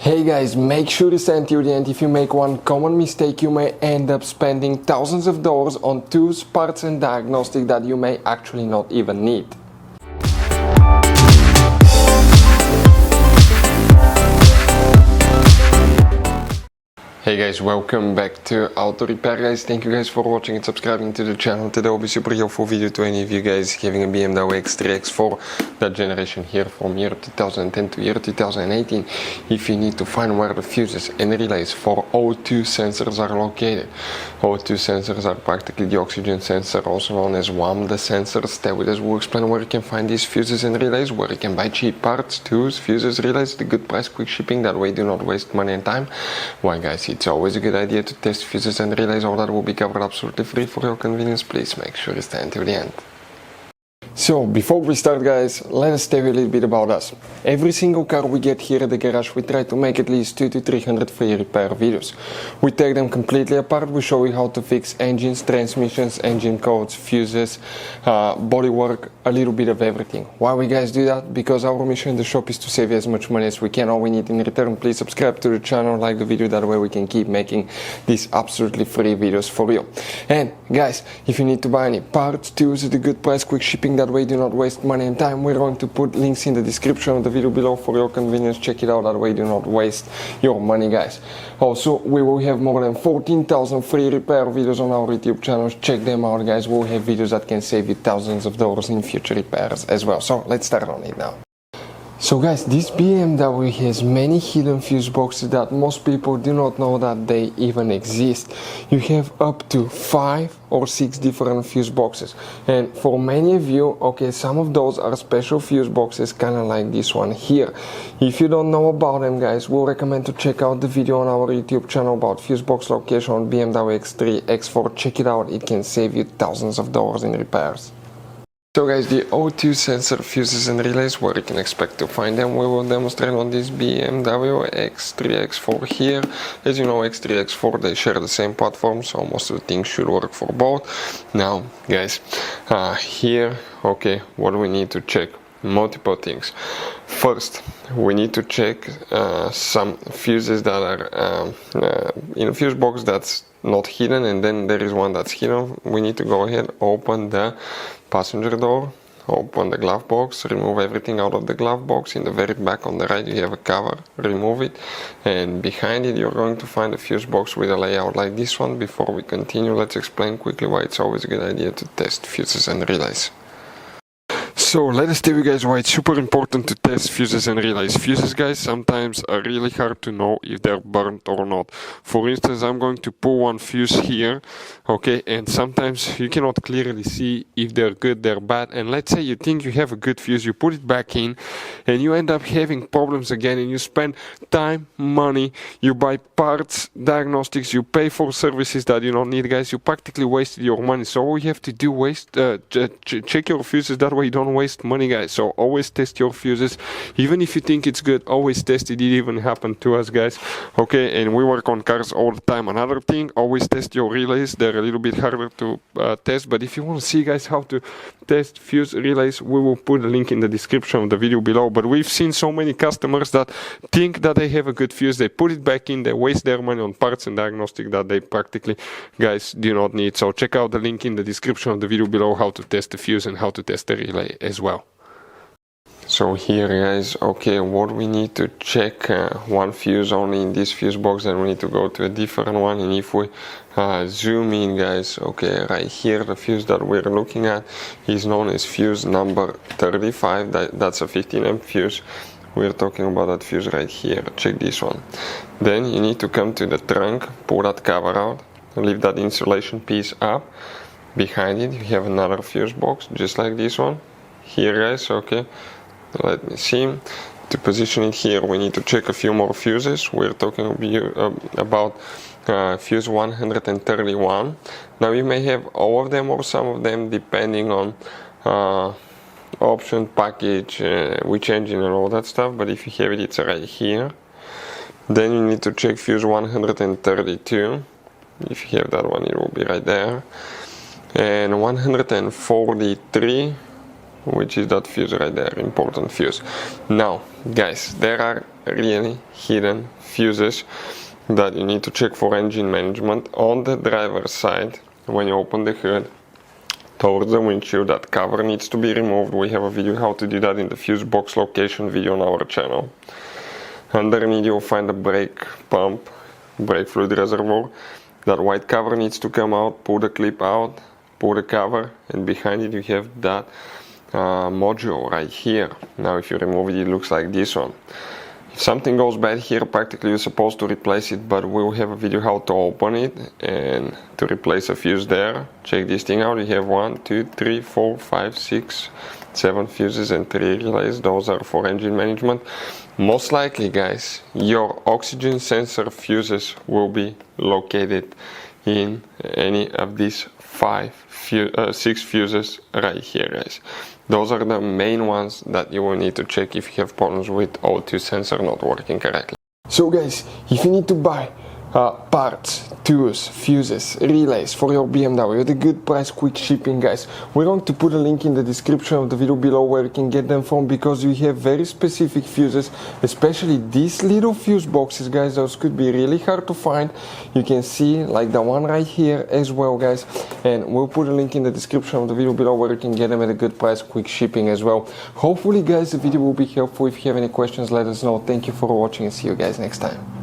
Hey guys, make sure to stay until the end. If you make one common mistake, you may end up spending thousands of dollars on tools, parts and diagnostics that you may actually not even need. Hey guys, welcome back to Auto Repair guys. Thank you guys for watching and subscribing to the channel. Today will be super helpful video to any of you guys having a BMW X3, X4, that generation here from year 2010 to year 2018. If you need to find where the fuses and relays for O2 sensors are located. O2 sensors are practically the oxygen sensor, also known as WAMDA sensors. Stay with us, we'll explain where you can find these fuses and relays, where you can buy cheap parts, tools, fuses, relays, the good price, quick shipping, that way do not waste money and time. Why guys, it's always a good idea to test fuses and relays. All that will be covered absolutely free for your convenience. Please make sure you stay until the end. So before we start guys, let us tell you a little bit about us. Every single car we get here at the garage, we try to make at least 200 to 300 free repair videos. We take them completely apart, we show you how to fix engines, transmissions, engine codes, fuses, bodywork, a little bit of everything. Why we guys do that? Because our mission in the shop is to save you as much money as we can. All we need in return, please subscribe to the channel, like the video, that way we can keep making these absolutely free videos for you. And guys, if you need to buy any parts, tools at a good price, quick shipping, that way do not waste money and time, we're going to put links in the description of the video below for your convenience. Check it out, that way do not waste your money guys. Also, we will have more than 14,000 free repair videos on our YouTube channels. Check them out guys, we'll have videos that can save you thousands of dollars in future repairs as well. So let's start on it now. So guys, this BMW has many hidden fuse boxes that most people do not know that they even exist. You have up to 5 or 6 different fuse boxes, and for many of you, okay, some of those are special fuse boxes, kind of like this one here. If you don't know about them guys, we'll recommend to check out the video on our YouTube channel about fuse box location on BMW X3, X4. Check it out, it can save you thousands of dollars in repairs. So guys, the O2 sensor fuses and relays, where you can expect to find them, we will demonstrate on this BMW X3, X4 here. As you know, X3, X4, they share the same platform, so most of the things should work for both. Now guys, here, okay, what do we need to check? Multiple things. First, we need to check some fuses that are in a fuse box that's not hidden, and then there is one that's hidden. We need to go ahead, open the passenger door, open the glove box, remove everything out of the glove box. In the very back on the right you have a cover, remove it, and behind it you're going to find a fuse box with a layout like this one. Before we continue, let's explain quickly why it's always a good idea to test fuses and relays. So let us tell you guys why it's super important to test fuses and relays. Fuses guys sometimes are really hard to know if they're burnt or not. For instance, I'm going to pull one fuse here, okay, and sometimes you cannot clearly see if they're good, they're bad. And let's say you think you have a good fuse, you put it back in and you end up having problems again, and you spend time, money, you buy parts, diagnostics, you pay for services that you don't need guys. You practically wasted your money. So all you have to do check your fuses, that way you don't waste money guys. So always test your fuses, even if you think it's good, always test it. It even happened to us guys, okay, and we work on cars all the time. Another thing, always test your relays. They're a little bit harder to test, but if you want to see guys how to test fuse relays, we will put a link in the description of the video below. But we've seen so many customers that think that they have a good fuse, they put it back in, they waste their money on parts and diagnostic that they practically guys do not need. So check out the link in the description of the video below how to test the fuse and how to test the relay as well. So here guys, okay, what we need to check, one fuse only in this fuse box, then we need to go to a different one. And if we zoom in guys, okay, right here the fuse that we're looking at is known as fuse number 35. That's a 15 amp fuse. We're talking about that fuse right here. Check this one. Then you need to come to the trunk, pull that cover out, leave that insulation piece up. Behind it you have another fuse box just like this one here guys, okay. Let me see. To position it here, we need to check a few more fuses. We're talking about fuse 131. Now you may have all of them or some of them depending on option, package, which engine and all that stuff, but if you have it, it's right here. Then you need to check fuse 132. If you have that one, it will be right there. And 143. which is that fuse right there, important fuse. Now guys, there are really hidden fuses that you need to check for engine management. On the driver's side, when you open the hood towards the windshield, that cover needs to be removed. We have a video how to do that in the fuse box location video on our channel. Underneath you'll find the brake pump, brake fluid reservoir. That white cover needs to come out. Pull the clip out, pull the cover, and behind it you have that module right here. Now if you remove it, it looks like this one. If something goes bad here, practically you're supposed to replace it, but we'll have a video how to open it and to replace a fuse there. Check this thing out. You have 1, 2, 3, 4, 5, 6, 7 fuses and 3 relays. Those are for engine management. Most likely, guys, your oxygen sensor fuses will be located in any of these 6 fuses right here, guys. Those are the main ones that you will need to check if you have problems with O2 sensor not working correctly. So guys, if you need to buy parts, tools, fuses, relays for your BMW at a good price, quick shipping, guys, we're going to put a link in the description of the video below where you can get them from, because we have very specific fuses, especially these little fuse boxes, guys. Those could be really hard to find. You can see like the one right here as well, guys, and we'll put a link in the description of the video below where you can get them at a good price, quick shipping as well. Hopefully, guys, the video will be helpful. If you have any questions, let us know. Thank you for watching and see you guys next time.